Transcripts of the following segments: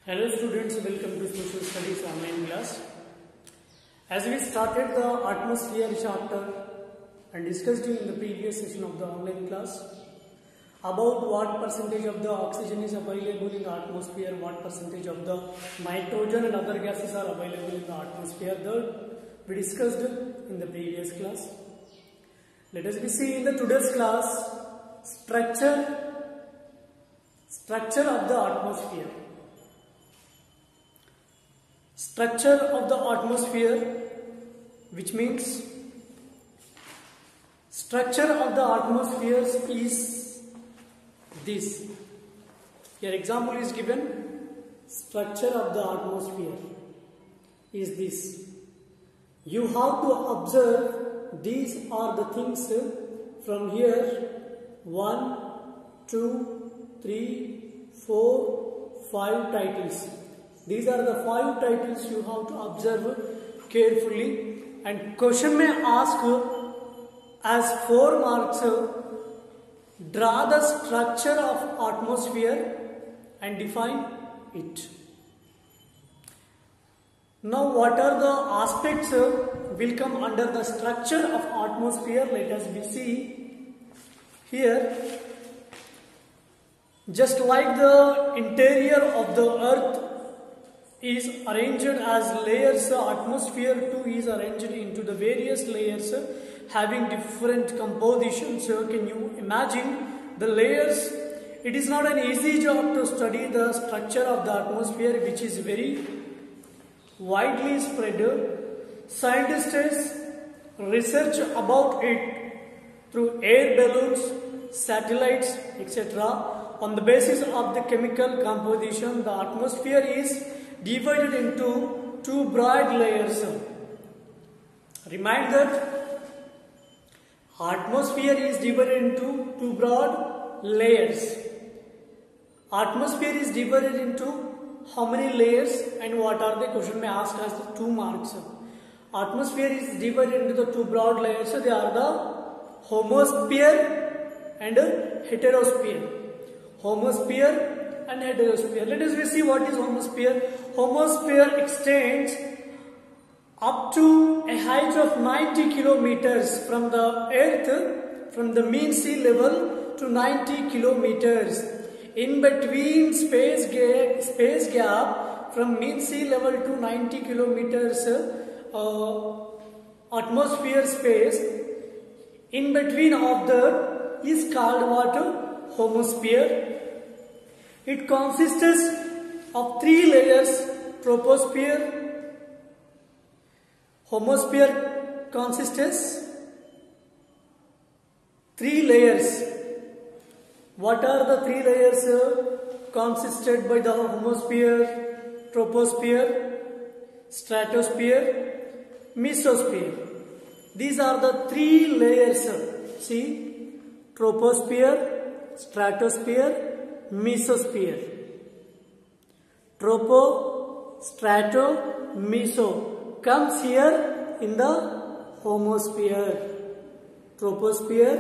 Hello students, welcome to Social Studies online class. As we started the atmosphere chapter and discussed in the previous session of the online class about what percentage of the oxygen is available in the atmosphere, what percentage of the nitrogen and other gases are available in the atmosphere, that we discussed in the previous class. Let us see in the today's class structure of the atmosphere. Structure of the atmosphere, which means structure of the atmosphere is this. Here example is given. Structure of the atmosphere is this. You have to observe these are the things from here 1, 2, 3, 4, 5 titles. These are the 5 titles you have to observe carefully, and question may ask as 4 marks, draw the structure of atmosphere and define it. Now what are the aspects will come under the structure of atmosphere? Let us see here. Just like the interior of the earth is arranged as layers, atmosphere too is arranged into the various layers having different compositions. Can you imagine the layers? It is not an easy job to study the structure of the atmosphere, which is very widely spread. Scientists research about it through air balloons, satellites, etc. On the basis of the chemical composition, the atmosphere is divided into 2 broad layers. Remind that atmosphere is divided into 2 broad layers. Atmosphere is divided into how many layers and what are the question may ask as 2 marks. Atmosphere is divided into the 2 broad layers. They are the homosphere and heterosphere. Homosphere and heterosphere. Let us see what is homosphere. Homosphere extends up to a height of 90 kilometers from the earth, from the mean sea level to 90 kilometers. In between space gap from mean sea level to 90 kilometers atmosphere space, in between of that is called what? Homosphere. It consists of 3 layers: troposphere. Homosphere consists 3 layers. What are the 3 layers consisted by the homosphere, troposphere, stratosphere, mesosphere? These are the 3 layers. See, troposphere, stratosphere, mesosphere. Tropo, strato, meso comes here in the homosphere. Troposphere,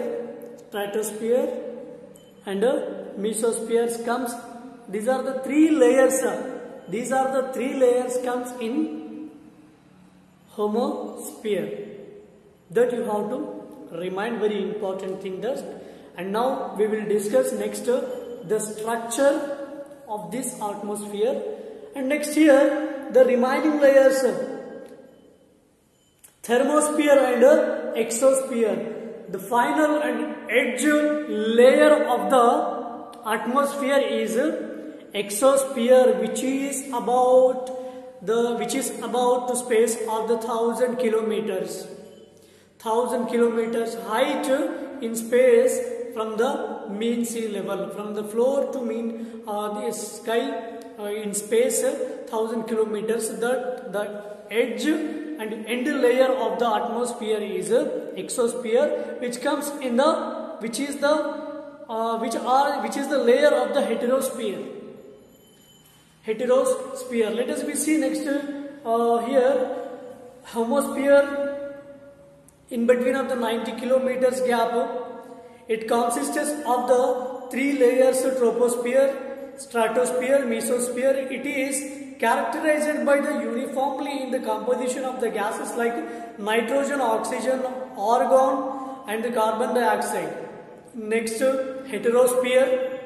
stratosphere and mesosphere comes. These are the 3 layers. These are the 3 layers comes in homosphere. That you have to remind, very important thing that. And now we will discuss next the structure of this atmosphere, and next here the remaining layers, thermosphere and exosphere. The final and edge layer of the atmosphere is exosphere, which is about to space of the 1000 kilometers. 1000 kilometers height in space from the mean sea level, from the floor to mean the sky in space 1000 kilometers. That the edge and end layer of the atmosphere is exosphere, which comes in the which is the layer of the heterosphere. Heterosphere. Let us see next here homosphere. In between of the 90 kilometers gap, it consists of the 3 layers: troposphere, stratosphere, mesosphere. It is characterized by the uniformly in the composition of the gases like nitrogen, oxygen, argon and the carbon dioxide. Next, heterosphere.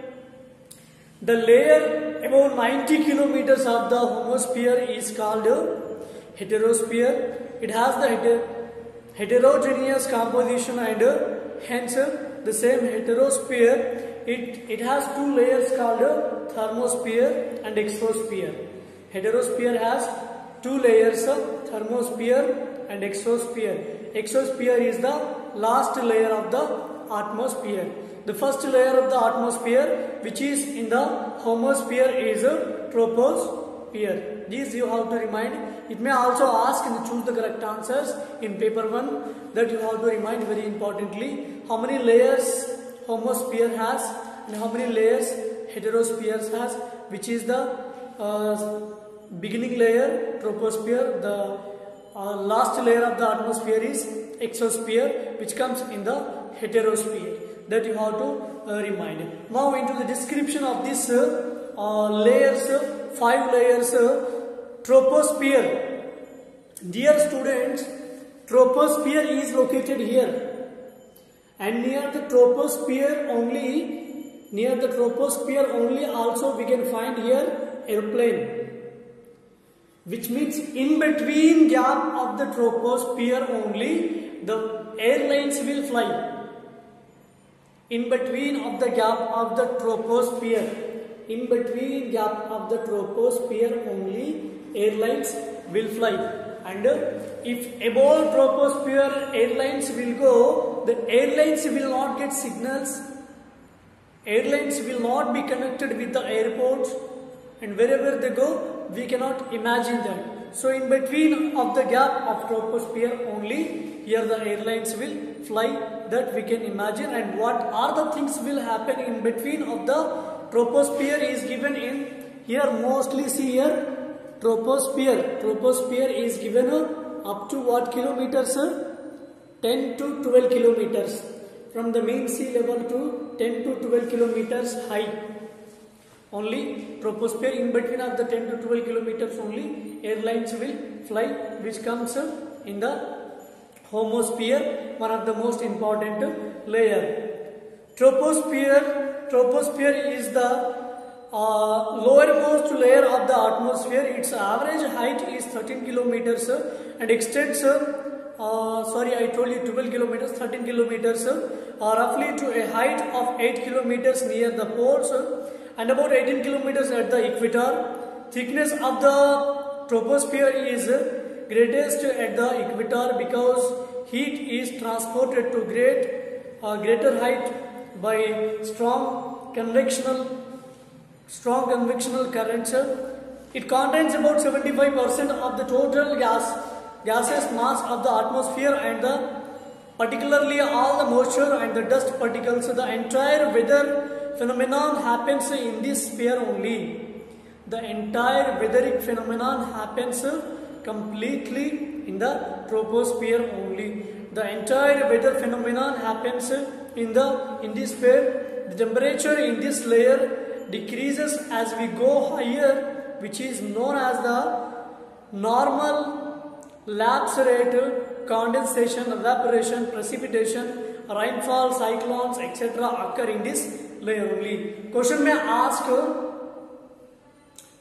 The layer about 90 kilometers of the homosphere is called heterosphere. It has the heterogeneous composition and hence the same heterosphere. It has two layers called thermosphere and exosphere. Heterosphere has two layers of thermosphere and exosphere. Exosphere is the last layer of the atmosphere. The first layer of the atmosphere which is in the homosphere is troposphere. These you have to remind. It may also ask and choose the correct answers in paper 1, that you have to remind very importantly how many layers homosphere has and how many layers heterosphere has, which is the beginning layer troposphere. The last layer of the atmosphere is exosphere, which comes in the heterosphere. That you have to remind. Now into the description of this layers, 5 layers. Troposphere. Dear students, troposphere is located here, and near the troposphere only also we can find here airplane, which means in between gap of the troposphere only the airlines will fly. In between of the gap of the troposphere, in between gap of the troposphere only airlines will fly. And if above troposphere airlines will go, the airlines will not get signals. Airlines will not be connected with the airports, and wherever they go we cannot imagine that. So in between of the gap of troposphere only here the airlines will fly, that we can imagine. And what are the things will happen in between of the troposphere is given in here. Mostly see here troposphere is given up to what kilometers? 10 to 12 kilometers from the mean sea level to 10 to 12 kilometers high. Only troposphere, in between of the 10 to 12 kilometers only airlines will fly, which comes in the homosphere, one of the most important layer. Troposphere is the lowermost layer of the atmosphere. Its average height is 13 kilometers and extends, sorry I told you 12 kilometers, 13 kilometers, roughly to a height of 8 kilometers near the poles and about 18 kilometers at the equator. Thickness of the troposphere is greatest at the equator because heat is transported to greater height by strong convectional currents. It contains about 75% of the total gaseous mass of the atmosphere and particularly all the moisture and the dust particles. The entire weather phenomenon happens in this sphere only. The entire weathering phenomenon happens completely in the troposphere only. The entire weather phenomenon happens in this sphere. The temperature in this layer decreases as we go higher, which is known as the normal lapse rate. Condensation, evaporation, precipitation, rainfall, cyclones, etc. occur in this layer only. Question may ask,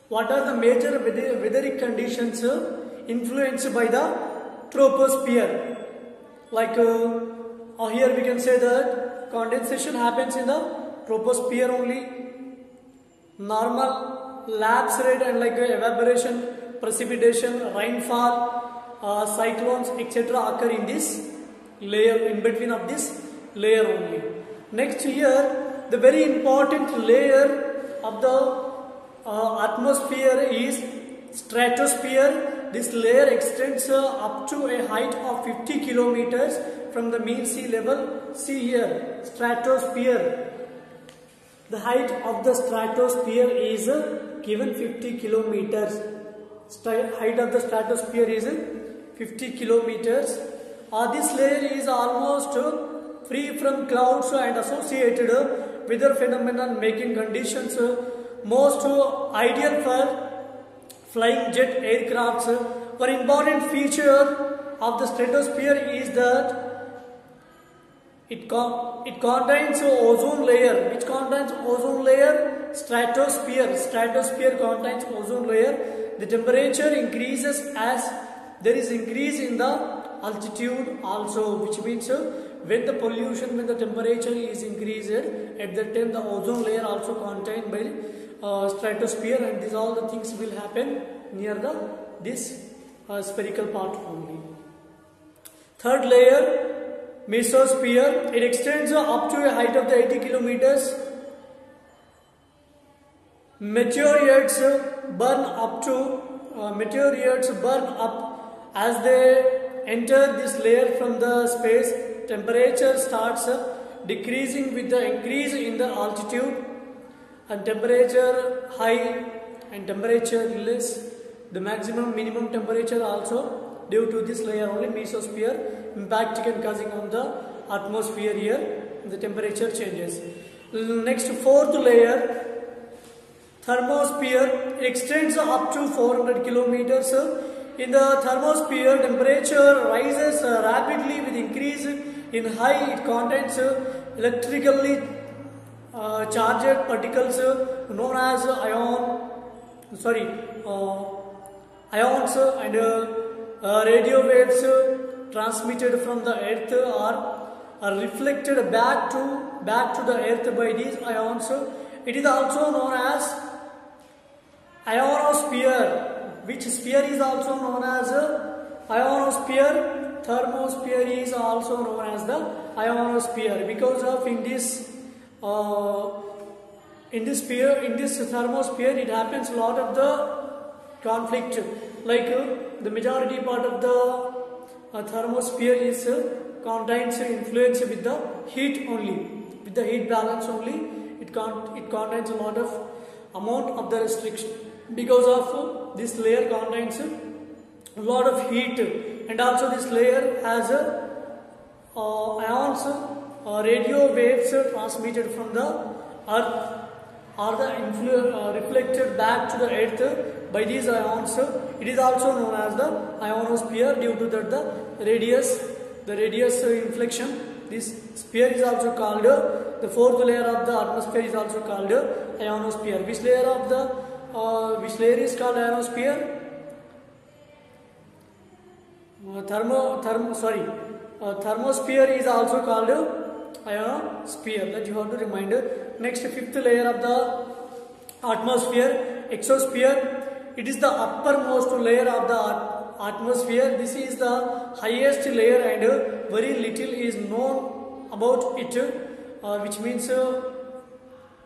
what are the major weathering conditions influenced by the troposphere? Like here we can say that condensation happens in the troposphere only. Normal lapse rate and like evaporation, precipitation, rainfall, cyclones, etc. occur in this layer, in between of this layer only. Next here, the very important layer of the atmosphere is stratosphere. This layer extends up to a height of 50 kilometers from the mean sea level. See here, stratosphere. The height of the stratosphere is given 50 kilometers. Height of the stratosphere is 50 kilometers. This layer is almost free from clouds and associated weather phenomenon, making conditions most ideal for flying jet aircrafts. One important feature of the stratosphere is that it contains ozone layer. Which contains ozone layer? Stratosphere. Stratosphere contains ozone layer. The temperature increases as there is increase in the altitude also, which means when the pollution, when the temperature is increased, at that time the ozone layer also contained by stratosphere, and these all the things will happen near this spherical part only. Third layer, mesosphere. It extends up to a height of the 80 kilometers. Meteoroids burn up as they enter this layer from the space. Temperature starts decreasing with the increase in the altitude, and temperature high and temperature less. The maximum minimum temperature also due to this layer only, mesosphere, impact can causing on the atmosphere here, the temperature changes. Next, fourth layer, thermosphere, extends up to 400 kilometers. In the thermosphere, temperature rises rapidly with increase in high. It contains electrically charged particles known as ions and radio waves transmitted from the earth are reflected back to the earth by these ions. It is also known as ionosphere. Which sphere is also known as ionosphere? Thermosphere is also known as the ionosphere, because of in this thermosphere it happens a lot of the conflict, like the majority part of the thermosphere is contains influence with the heat only, with the heat balance only. It contains a lot of amount of the restriction, because of this layer contains a lot of heat, and also this layer has ions, radio waves transmitted from the earth are reflected back to the earth by these ions. It is also known as the ionosphere due to that the radius inflection. This sphere is also called, the fourth layer of the atmosphere is also called ionosphere. Which layer is called ionosphere? Thermosphere is also called ionosphere. That you have to remind. Next, fifth layer of the atmosphere, exosphere. It is the uppermost layer of the atmosphere. This is the highest layer, and very little is known about it, which means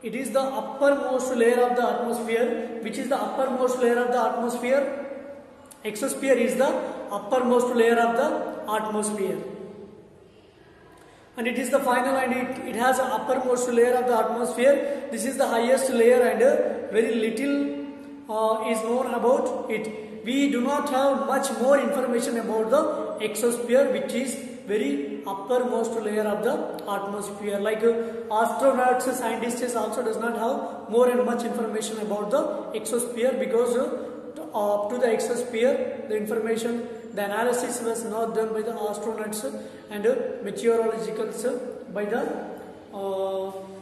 it is the uppermost layer of the atmosphere. Which is the uppermost layer of the atmosphere? Exosphere is the uppermost layer of the atmosphere, and it is the final, and it has an uppermost layer of the atmosphere. This is the highest layer, and very little is known about it. We do not have much more information about the exosphere, which is very uppermost layer of the atmosphere. Like astronauts, scientists also does not have more and much information about the exosphere, because up to the exosphere, the information, the analysis was not done by the astronauts and meteorologicals by the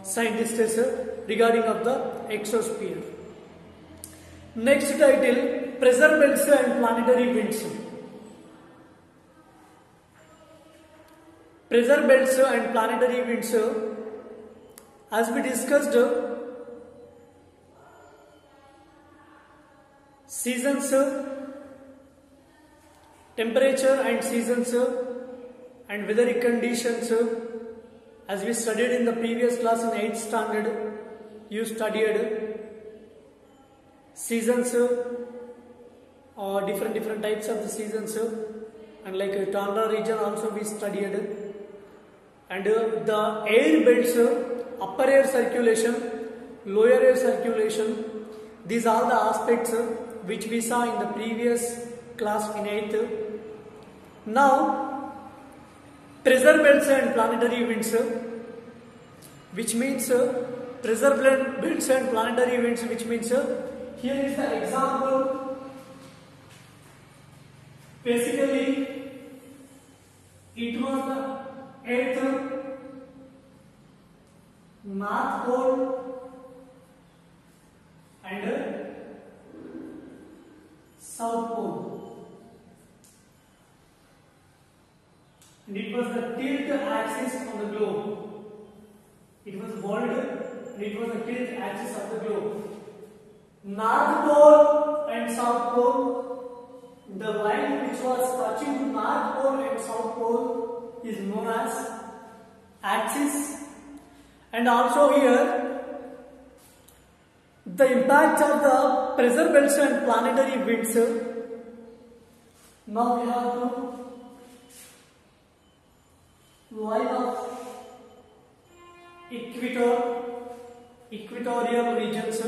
scientists regarding of the exosphere. Next title, pressure belts and planetary winds. Pressure belts and planetary winds, as we discussed, seasons, temperature and seasons, and weather conditions, as we studied in the previous class in 8th standard. You studied seasons, different types of the seasons, and like tundra region also we studied, and the air belts, upper air circulation, lower air circulation. These are the aspects which we saw in the previous class in 8th. Now, pressure belts and planetary winds, which means pressure belts and planetary winds, which means here is the example. Basically, it was the Earth, North Pole and South Pole, and it was the tilt axis on the globe. It was world and it was the tilt axis of the globe. North Pole and South Pole, the line which was touching to North Pole and South Pole is known as axis. And also here, the impact of the pressure belts and planetary winds. Now we have to line of equatorial regions.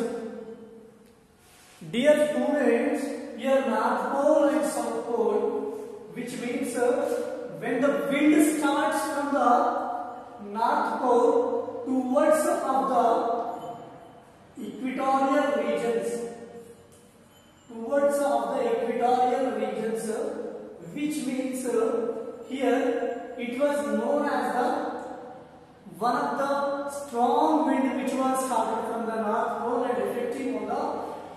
Dear students, here North Pole and South Pole, which means when the wind starts from the North Pole towards of the equatorial regions, which means here it was known as the one of the strong wind which was started from the North Pole and affecting on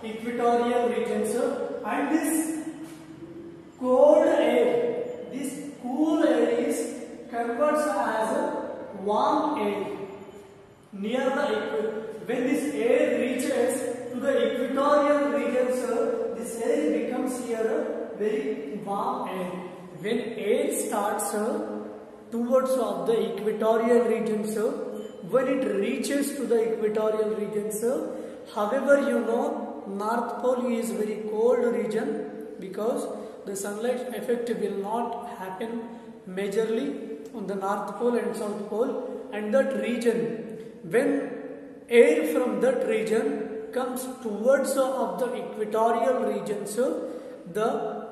the equatorial regions, and this cold air, this cool air is converts as a warm air near the equator. When this air reaches to the equatorial regions, this air becomes here very warm air. When air starts towards of the equatorial regions, when it reaches to the equatorial regions, however, you know, North Pole is very cold region because the sunlight effect will not happen majorly on the North Pole and South Pole, and that region, when air from that region comes towards of the equatorial regions, the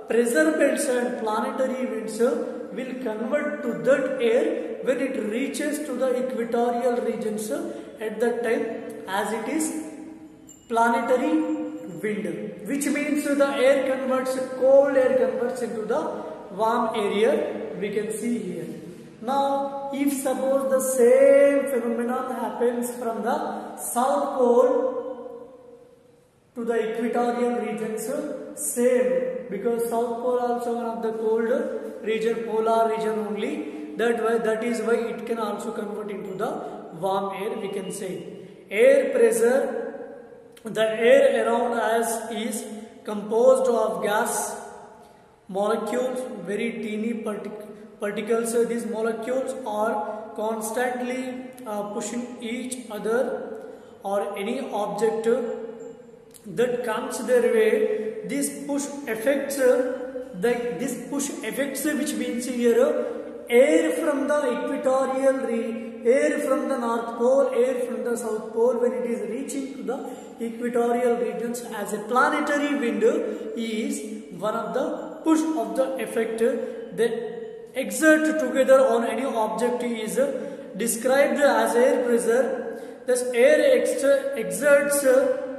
pressure belts and planetary winds will convert to that air when it reaches to the equatorial regions at that time, as it is planetary wind, which means the air converts, cold air converts into the warm area, we can see here. Now, if suppose the same phenomenon happens from the South Pole to the equatorial regions, same, because South Pole also one of the cold region, polar region only, that is why it can also convert into the warm air, we can say. Air pressure, the air around us is composed of gas molecules, very teeny particles. These molecules are constantly pushing each other or any object that comes their way. This push affects which means here air from the equatorial air from the North Pole, air from the South Pole, when it is reaching to the equatorial regions as a planetary wind, is one of the push of the effect that exert together on any object is described as air pressure. Thus air exerts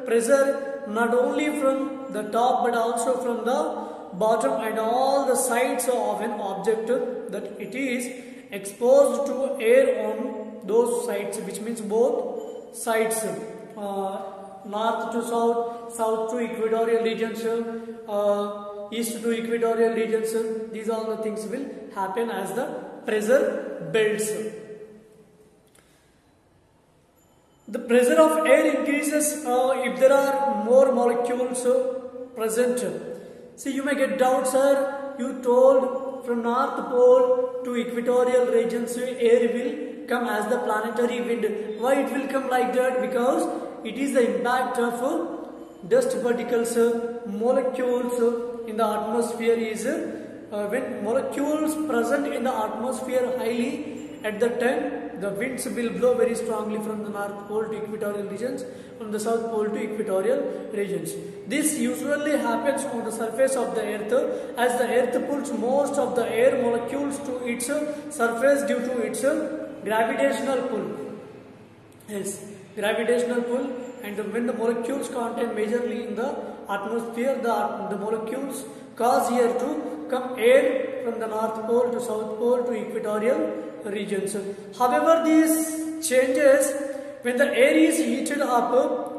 pressure not only from the top but also from the bottom and all the sides of an object that it is exposed to air on those sides, which means both sides, north to south, south to equatorial regions, east to equatorial regions. These all the things will happen as the pressure belts. The pressure of air increases if there are more molecules present. See, you may get doubts, sir. You told from North Pole to equatorial regions air will come as the planetary wind. Why it will come like that? Because it is the impact of dust particles, molecules in the atmosphere is when molecules present in the atmosphere highly, at that time the winds will blow very strongly from the North Pole to equatorial regions, from the South Pole to equatorial regions. This usually happens on the surface of the earth, as the earth pulls most of the air molecules to its surface due to its gravitational pull. Yes. gravitational pull, and when the molecules contain majorly in the atmosphere, the molecules cause here to come air from the north pole to south pole to equatorial regions. However, these changes when the air is heated up,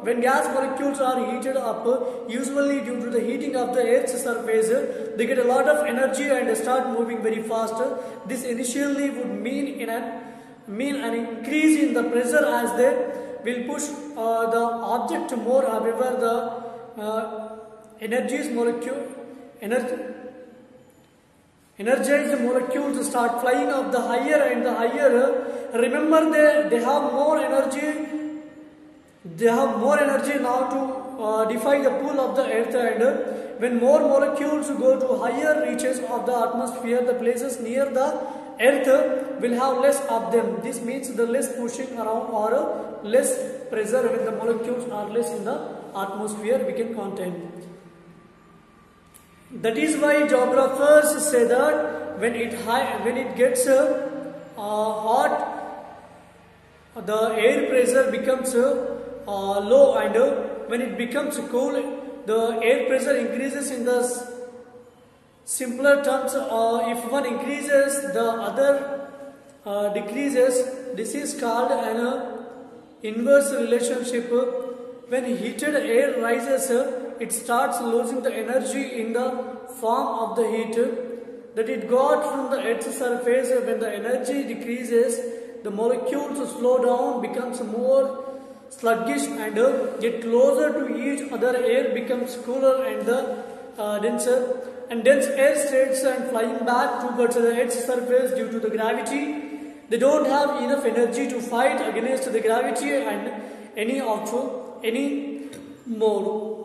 when gas molecules are heated up, usually due to the heating of the Earth's surface, they get a lot of energy and start moving very fast. This initially would mean an increase in the pressure as they will push the object more. However, the energized molecules start flying up the higher and the higher. Remember, they have more energy. They have more energy now to defy the pull of the earth, and when more molecules go to higher reaches of the atmosphere, the places near the earth will have less of them. This means the less pushing around or less pressure when the molecules are less in the atmosphere we can contain. That is why geographers say that when it gets hot, the air pressure becomes low, and when it becomes cool, the air pressure increases. In the simpler terms, if one increases, the other decreases. This is called an inverse relationship. When heated air rises, it starts losing the energy in the form of the heat that it got from the Earth's surface. When the energy decreases, the molecules slow down, becomes more sluggish, and get closer to each other. Air becomes cooler and denser, and dense air states and flying back towards the Earth's surface due to the gravity. They don't have enough energy to fight against the gravity and any more.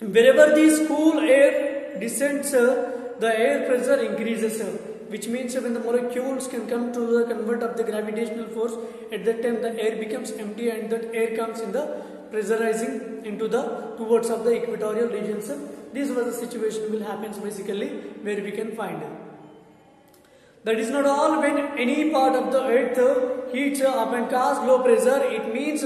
Wherever this cool air descends, the air pressure increases, which means when the molecules can come to the convert of the gravitational force, at that time the air becomes empty and that air comes in the pressurizing into the towards of the equatorial regions. This was the situation will happens basically where we can find. That is not all. When any part of the earth heats up and causes low pressure, it means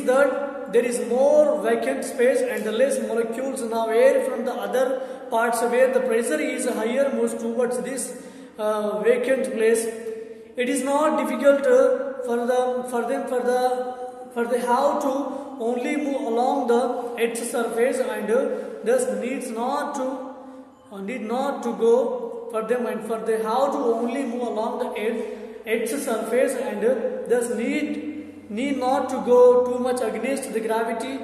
that there is more vacant space and the less molecules. Now air from the other parts where the pressure is higher moves towards this vacant place. It is not difficult for they have to only move along the Earth's surface, and thus need not to go for them, and for they have to only move along the Earth's surface, and thus need not to go too much against the gravity.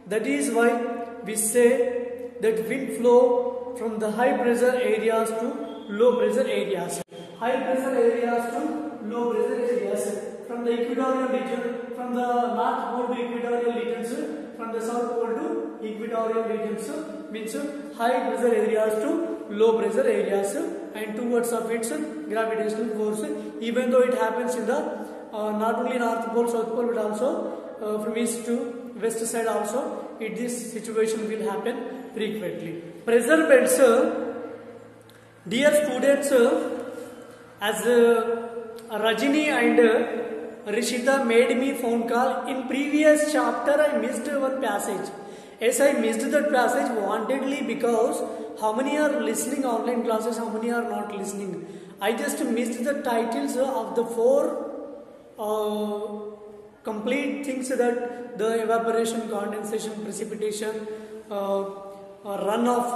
That is why we say that wind flow from the high pressure areas to low pressure areas. High pressure areas to low pressure areas. From the equatorial region, from the north pole to equatorial regions, from the south pole to equatorial regions, means high pressure areas to low pressure areas, and towards of its gravitational force. Even though it happens in the not only north pole, south pole, but also from east to west side also, this situation will happen frequently. Pressure belts, dear students, as Rajini and Rishita made me phone call. In previous chapter I missed one passage. Yes, I missed that passage wantedly, because how many are listening online classes, how many are not listening. I just missed the titles of the 4 complete things, that the evaporation, condensation, precipitation, runoff,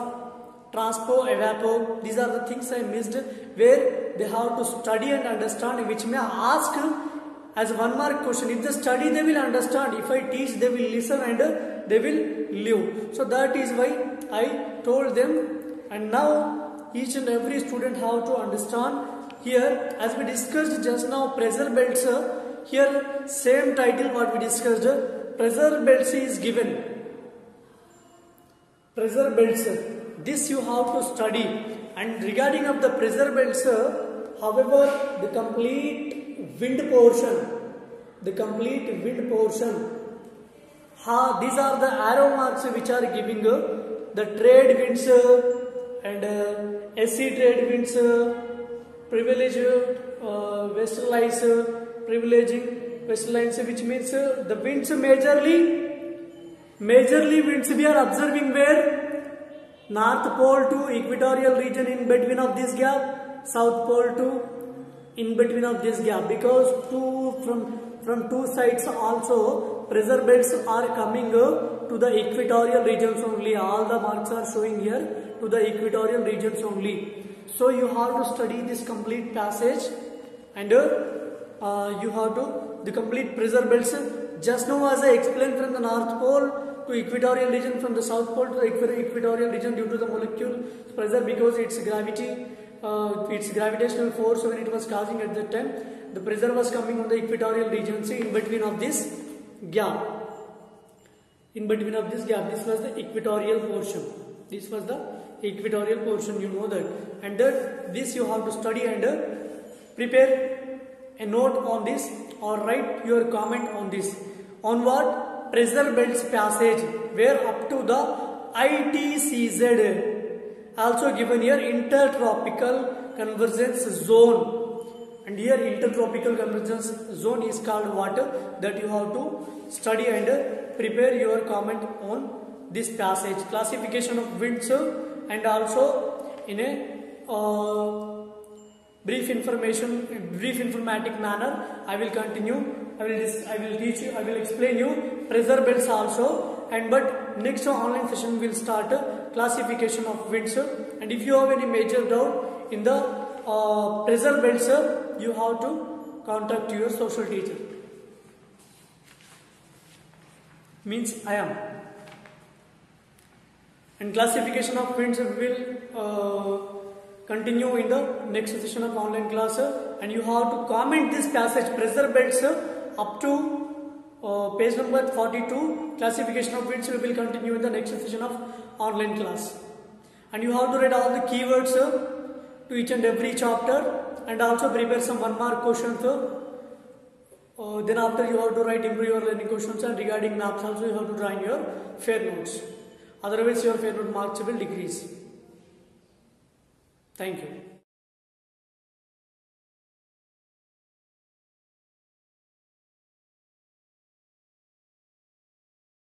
transpo, evapo. These are the things I missed, where they have to study and understand, which may ask as 1 mark question. If they study, they will understand. If I teach, they will listen and they will live. So that is why I told them, and now each and every student have to understand. Here, as we discussed just now, pressure belts, here same title what we discussed, pressure belts is given. Pressure belts, this you have to study. And regarding of the pressure belts, however, the complete wind portion, these are the arrow marks which are giving the trade winds and SC trade winds, privilege westerlies, privileging western lines, which means the winds majorly winds we are observing where north pole to equatorial region, in between of this gap, south pole to in between of this gap, because from two sides also pressure belts are coming to the equatorial regions only. All the marks are showing here to the equatorial regions only. So you have to study this complete passage, and you have to the complete pressure belts. Just now as I explained, from the north pole to equatorial region, from the south pole to the equatorial region, due to the molecule pressure, because its gravity, its gravitational force when it was causing at that time, the pressure was coming on the equatorial region. See, in between of this gap, in between of this gap, this was the equatorial portion. This was the equatorial portion, you know that, and this you have to study and prepare a note on this, or write your comment on this. On what? Pressure belts passage, where up to the ITCZ, also given here intertropical convergence zone, and here intertropical convergence zone is called what? That you have to study and prepare your comment on this passage. Classification of winds, and also in a brief informatic manner I will continue. I will teach you, I will explain you pressure belts also, and but next online session will start classification of winds. And if you have any major doubt in the pressure belts, you have to contact your social teacher, means I am. And classification of winds will continue in the next session of online class, and you have to comment this passage pressure belts up to page number 42. Classification of winds will continue in the next session of online class, and you have to write all the keywords to each and every chapter, and also prepare some 1 mark questions. Then after you have to write improve your learning questions, and regarding maps also you have to draw in your fair notes. Otherwise your fair note marks will decrease. Thank you.